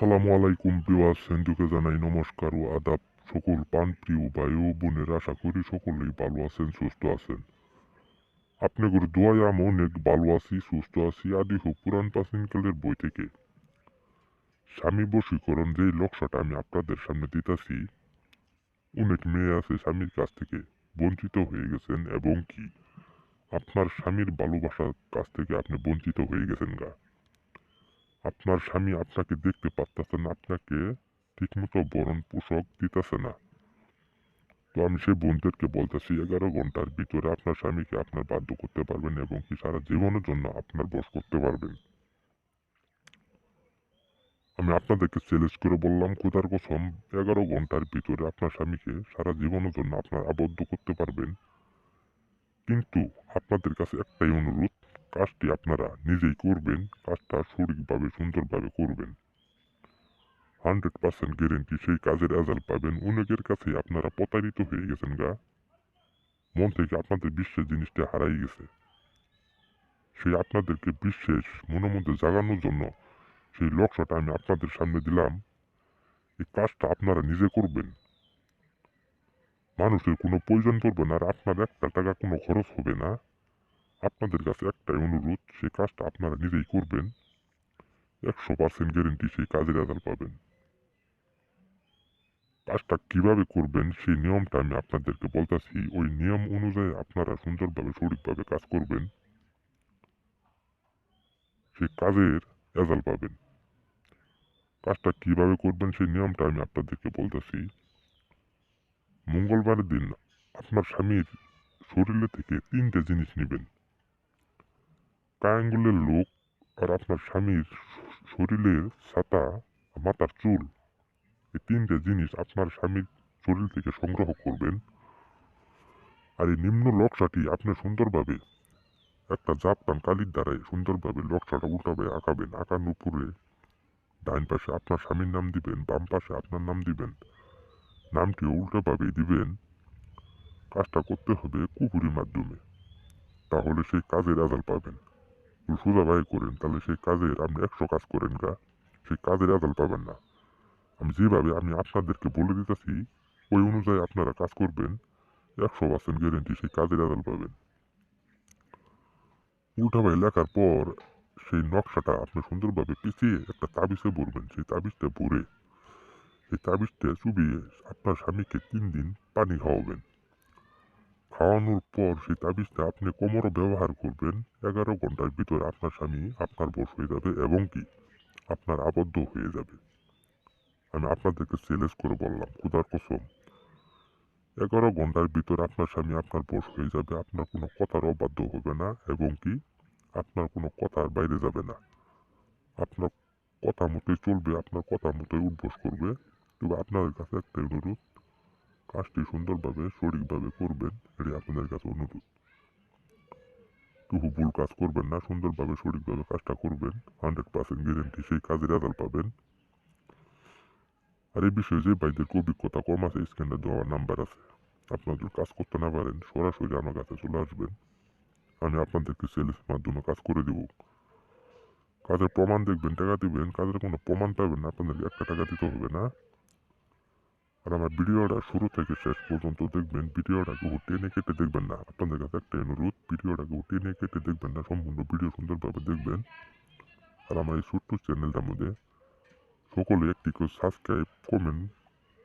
আসসালামু আলাইকুম ভিউয়ার্স, হিন্দুকে জানাই নমস্কার ও আদাব। সকল প্রাণপ্রিয় ভাই ও বোনের আশা করি সকলেই ভালো আছেন, সুস্থ আছেন। আপনাদের দোয়ায় আমি অনেক ভালো আছি, সুস্থ আছি। আদি হোক পুরাণ প্রাচীনকালের বই থেকে স্বামী বশীকরণ যে লক্ষ্যটা আমি আপনাদের সামনে দিতেছি, অনেক মেয়ে আছে স্বামীর কাছ থেকে বঞ্চিত হয়ে গেছেন, এবং কি আপনার স্বামীর ভালোবাসার কাছ থেকে আপনি বঞ্চিত হয়ে গেছেন গা। আপনার স্বামী আপনাকে দেখতে পারতেছে না, আপনাকে ঠিকমতো ভরণ পোষক দিতেছে না। তো আমি সেই বোনদেরকে বলতেছি, 11 ঘন্টার ভিতরে আপনার স্বামীকে আপনার বাধ্য করতে পারবেন এবং কি সারা জীবনের জন্য আপনার বশ করতে পারবেন। আমি আপনাদেরকে চ্যালেঞ্জ করে বললাম, খোদার কসম, 11 ঘন্টার ভিতরে আপনার স্বামীকে সারা জীবনের জন্য আপনার আবদ্ধ করতে পারবেন। কিন্তু আপনাদের কাছে একটাই অনুরোধ, কাজটি আপনারা নিজেই করবেন, কাজটা সঠিকভাবে সুন্দরভাবে করবেন। 100% গ্যারেন্টি সেই কাজের রেজাল্ট পাবেন। অনেকের কাছে আপনারা প্রতারিত হয়ে গেছেন গা, মন থেকে আপনাদের বিশ্বাস জিনিসটা হারাই গেছে। সেই আপনাদেরকে বিশ্বাস মনের মধ্যে জাগানোর জন্য সেই লক্ষ্যটা আমি আপনাদের সামনে দিলাম। এই কাজটা আপনারা নিজে করবেন, মানুষের কোনো প্রয়োজন পড়বে না, আর আপনার একটা টাকা কোনো খরচ হবে না। আপনাদের কাছে একটাই অনুরোধ, সেই কাজটা আপনারা নিজেই করবেন। 100% গ্যারেন্টি সেই কাজের রেজাল্ট পাবেন। কাজটা কিভাবে করবেন সেই নিয়মটা আমি আপনাদেরকে বলতেছি। ওই নিয়ম অনুযায়ী আপনারা সুন্দরভাবে সঠিকভাবে কাজ করবেন, সেই কাজের রেজাল্ট পাবেন। কাজটা কিভাবে করবেন সেই নিয়মটা আমি আপনাদেরকে বলতেছি। মঙ্গলবারের দিন আপনার স্বামীর শরীরে থেকে 3টে জিনিস নেবেন। কায়াঙ্গুলের লোক, আর আপনার স্বামীর শরীরের ছাতা, মাথার চুল, এই 3টে জিনিস আপনার স্বামীর শরীর থেকে সংগ্রহ করবেন। আর এই নিম্ন নকশাটি আপনি সুন্দরভাবে একটা জাপান কালির দ্বারাই সুন্দরভাবে নকশাটা উল্টাবে আঁকাবেন। আঁকানোর উপরে ডাইন পাশে আপনার স্বামীর নাম দিবেন, বাম পাশে আপনার নাম দিবেন, নামটিও উল্টোভাবেই দিবেন। কাজটা করতে হবে কুপুরির মাধ্যমে, তাহলে সেই কাজের রেজাল্ট পাবেন। সোজাভাবে করেন, তাহলে সেই কাজের আপনি 100 কাজ করেন গা, সেই কাজের রেজাল্ট পাবেন না। আমি যেভাবে আমি আপনাদেরকে বলে দিতেছি ওই অনুযায়ী আপনারা কাজ করবেন, 100% গ্যারেন্টি সেই কাজের রেজাল্ট পাবেন। উল্টাভাবে লেখার পর সেই নকশাটা আপনি সুন্দরভাবে পিছিয়ে একটা তাবিজে ভরবেন। সেই তাবিজটা ভরে সেই তাবিজটা চুবিয়ে আপনার স্বামীকে 3 দিন পানি খাওয়াবেন। খাওয়ানোর পর সেই তাবিজটা আপনি কোমরও ব্যবহার করবেন। 11 ঘন্টার ভিতরে আপনার স্বামী আপনার বশ হয়ে যাবে এবং কি আপনার আবদ্ধ হয়ে যাবে। আমি আপনাদেরকে চ্যালেঞ্জ করে বললাম, খোদার কসম, 11 ঘন্টার ভিতরে আপনার স্বামী আপনার বশ হয়ে যাবে। আপনার কোনো কথার অবাধ্য হবে না এবং কি আপনার কোনো কথার বাইরে যাবে না। আপনার কথা মতোই চলবে, আপনার কথা মতোই উঠবোস করবে। তবে আপনাদের কাছে একটা অনুরোধ, কাজটি সুন্দরভাবে সঠিকভাবে করবেন, এটাই আপনাদের কাছে অনুরোধ। টুকু ভুল কাজ করবেন না, সুন্দরভাবে সঠিকভাবে কাজটা করবেন। 100% গ্যারেন্টি সেই কাজের রেজাল্ট পাবেন। আর এই বিষয়ে যে ভাইদের অভিজ্ঞতা কম আছে, স্ক্যানে দেওয়া নাম্বার আছে, আপনারা যদি কাজ করতে না পারেন সরাসরি আমার কাছে চলে আসবেন, আমি আপনাদেরকে সেলের মাধ্যমে কাজ করে দেব। কাজের প্রমাণ দেখবেন, টাকা দিবেন, কাজের কোনো প্রমাণ পাবেন না, আপনাদেরকে একটা টাকা দিতে হবে না। আর আমার ভিডিওটা শুরু থেকে শেষ পর্যন্ত দেখবেন, ভিডিওটা কেউ টেনে কেটে দেখবেন না। আপনাদের কাছে একটা অনুরোধ, ভিডিওটা কেউ টেনে কেটে দেখবেন না, সম্পূর্ণ ভিডিও সুন্দরভাবে দেখবেন। আর আমার এই ছোট্ট চ্যানেলটার মধ্যে সকলে একটি করে সাবস্ক্রাইব, কমেন্ট